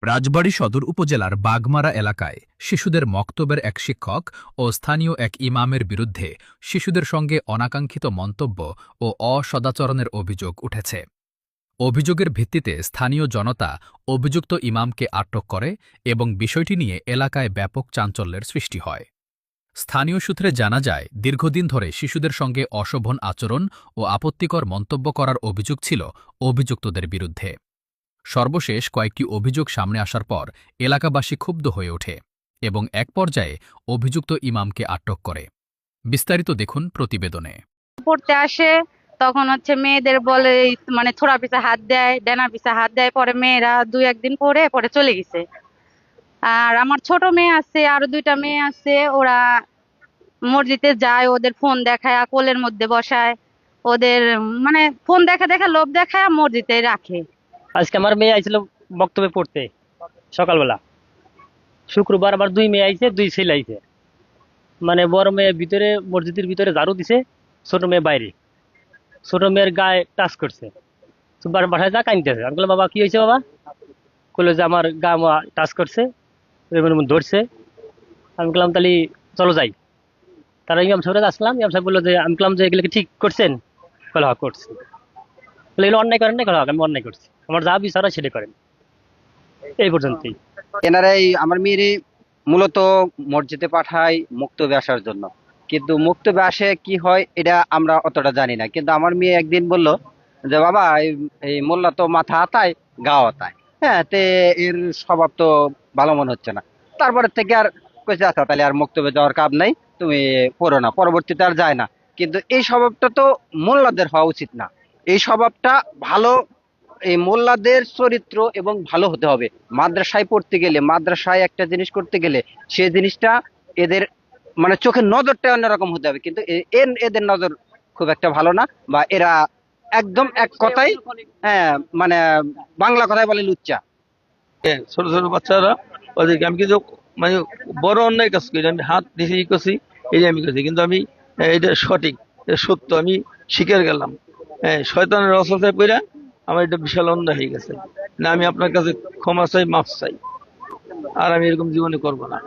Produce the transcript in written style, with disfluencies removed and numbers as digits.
রাজবাড়ী সদর উপজেলার বাগমারা এলাকায় শিশুদের মক্তবের এক শিক্ষক ও স্থানীয় এক ইমামের বিরুদ্ধে শিশুদের সঙ্গে অনাকাঙ্ক্ষিত মন্তব্য ও অসদাচরণের অভিযোগ উঠেছে। অভিযোগের ভিত্তিতে স্থানীয় জনতা অভিযুক্ত ইমামকে আটক করে এবং বিষয়টি নিয়ে এলাকায় ব্যাপক চাঞ্চল্যের সৃষ্টি হয়। স্থানীয় সূত্রে জানা যায়, দীর্ঘদিন ধরে শিশুদের সঙ্গে অশোভন আচরণ ও আপত্তিকর মন্তব্য করার অভিযোগ ছিল অভিযুক্তদের বিরুদ্ধে। সর্বশেষ কয়েকটি অভিযোগ সামনে আসার পর এলাকাবাসী ক্ষুব্ধ হয়ে ওঠে এবং এক পর্যায়ে অভিযুক্ত ইমামকে আটক করে। বিস্তারিত দেখুন প্রতিবেদনে। পড়তে আসে তখন মেয়েদের বলে মানে থোড়া পিছা হাত দেয়, ডেনা পিছা হাত দেয়, পরে মেয়েরা 2-1 দিন পরে চলে গেছে। আর আমার ছোট মেয়ে আছে, আরো 2টা মেয়ে আছে, ওরা মসজিদে যায়, ওদের ফোন দেখায়, কোলের মধ্যে বসায়, ওদের মানে ফোন দেখা লোভ দেখায় মসজিদে রাখে। আজকে আমার মেয়ে আইছিল বক্তব্যে পড়তে সকালবেলা। শুক্রবার আমার 2 মেয়ে আইছে, 2 ছেলে আইছে। মানে বড় মেয়ে ভিতরে মসজিদের ভিতরে ঝাড়ু দিছে, ছোট মেয়ে বাইরে। ছোট মেয়ের গায়ে টাচ করছে, বাসায় যা কাঁদতেছে। আমি বললাম, বাবা কি হয়েছে বাবা? বললো যে আমার গা টাচ করছে, ধরছে। আমি বললাম তাহলে চলো যাই। তারা ইমাম সাহেবের আসলাম, ইমাম সাহেব বললো যে, আমি বললাম যে এগুলো ঠিক করছেন? বলে হ্যাঁ করছি। এগুলো অন্যায় করেন না? আমি অন্যায় করছি, আমার যা বিচার হয় সেটা করেন। এই পর্যন্তই। এনারাই আমার মেয়ের মূলত মসজিদে পাঠায় মুক্তবে আসার জন্য, কিন্তু মুক্তবে আসে কি হয় এটা আমরা অতটা জানি না। কিন্তু আমার মেয়ে একদিন বলল যে বাবা এই মোল্লা তো মাথা আতায় গা আতায়, হ্যাঁ, তে এর স্বভাব তো ভালো মনে হচ্ছে না। তারপরে থেকে আর কইছে আচ্ছা তাহলে আর মুক্তবে যাওয়ার কাজ নাই, তুমি পড়ো না। পরবর্তীতে আর যায় না। কিন্তু এই স্বভাবটা তো মোল্লাদের হওয়া উচিত না। এই স্বভাবটা ভালো, এই মোল্লাদের চরিত্র এবং ভালো হতে হবে। মাদ্রাসায় পড়তে গেলে, মাদ্রাসায় একটা জিনিস করতে গেলে সে জিনিসটা এদের মানে চোখের নজরটা অন্যরকম হতে হবে। কিন্তু এদের নজর খুব একটা ভালো না, বা এরা একদম এক কথাই, হ্যাঁ, মানে বাংলা কথায় বলে লুচ্চা। ছোট ছোট বাচ্চারা ওদেরকে আমি কিন্তু মানে বড় অন্যায় কাজ করি, আমি হাত নিচে করছি, এই আমি করছি, কিন্তু আমি এটা সঠিক, এটা সত্য, আমি শিখে গেলাম। হ্যাঁ, শয়তানের অসহায় পড়া আমার এটা বিশাল অন্যায় হয়ে গেছে। না, আমি আপনার কাছে ক্ষমা চাই, মাফ চাই, আর আমি এরকম জীবনে করবো না।